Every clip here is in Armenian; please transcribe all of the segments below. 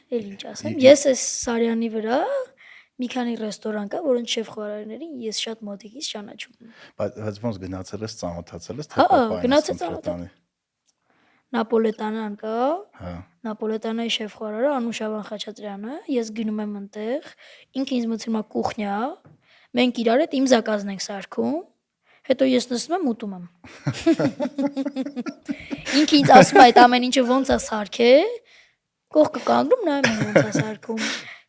Էլ ինչ ասեմ, ես այս Սարյանի վրա մի քանի ռեստորան կա, որոնց շեֆ-խորհարարներին ես շատ մոտիկից ճանաչում եմ։ Բայց ոնց գնացել ես, ծանոթացել ես, թե Հա, պապային գնացել ծանոթացել։ Նապոլետանան կա, Հա։ Նապոլետանայի շեֆ-խորհարարը Անուշավան Խաչատրյանը, ես գնում եմ այնտեղ, ինքը ինձ մտցնում է կուխնյա, մենք իրար հետ իմ զակազն ենք սարքում, հետո ես նստում եմ ուտում եմ։ Ինքը ինձ ասում է այդ ամեն ինչը ոնց է սարքել, կողքը կանգնում նայում եմ ոնց է սարքում։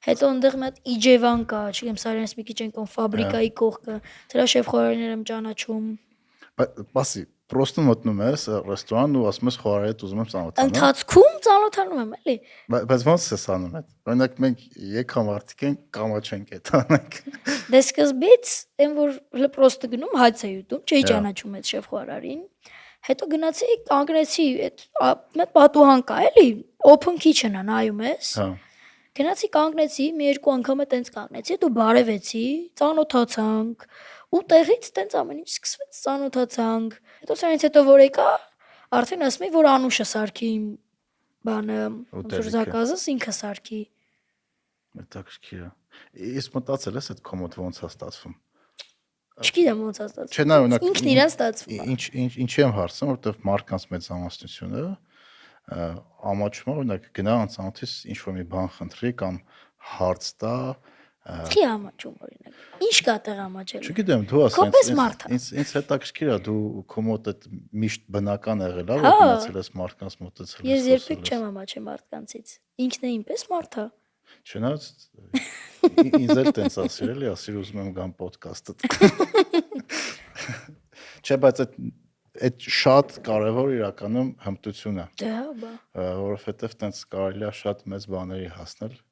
Հետո այնտեղ մի հատ Իջևան կա, չգիտեմ, Սարյանից մի քիչ այնքան ֆաբրիկայի կողքը, դրա շեֆ-խորհարարներ եմ ճանաչում։ Բասի, պրոստը մտնում ես ռեստորան ու ասում ես խորհարարի հետ ուզում եմ ծանոթանալ։ Ընթացքում ծանոթանում եմ, էլի։ Բայց ոնց ես անում այդ։ Օրինակ մենք եկամարտիկ ենք, կամաչենք այդ անենք։ Դե սկզբից այն որ պրոստը գնում հաց էի ուտում, չէի ճանաչում այդ շեֆ-խորհարարին։ Հետո գնացի, կանգնեցի, այդ պատուհան կա, էլի, open kitchen-ը նայում ես։ Հա։ Գնացի կանգնեցի, մի երկու անգամ է տենց կանգնեցի, հետո բարևեցի, ծանոթացանք, ու տեղից տենց ամեն ինչ սկսվեց, ծանոթացանք։ Հետո սրանից հետո որ եկա, արդեն ասում էի, որ Անուշը սարքի իմ բանը, ոնց որ զակազս ինքը սարքի։ Հետաքրքիր է։ Ես մտածել ես այդ կոմոդ ոնց է ստացվում։ Չգիտեմ ոնց է ստացվում։ Չէ, նա օրինակ ինքն իրան ստացվում է։ Ինչի եմ հարցնում, որովհետև մարդկանց մեծամասնությունը ամաչում է, օրինակ գնա անծանոթից ինչ որ մի բան խնդրի կամ հարց տա, Չի ամաչում օրինակ։ Ինչ կա տեղ ամաչելու։ չգիտեմ, դու Քոպես մարդ է։ ինձ հետաքրքիր է, դու քո մոտ այդ միշտ բնական եղել է, որ գնացել ես մարդկանց մոտեցել ես։ Ես երբեք չեմ ամաչել մարդկանցից։ Ինքն է ինպես մարդ է։ Չնայած ինձ էլ տենց ասիր էլի, ասիր ուզում եմ գամ ոդկասթը։ Չէ, բայց այդ շատ կարևոր իրականում հմտություն է, Դե հա, բա։ որովհետև տենց կարելի է շատ մեծ բաների հասնել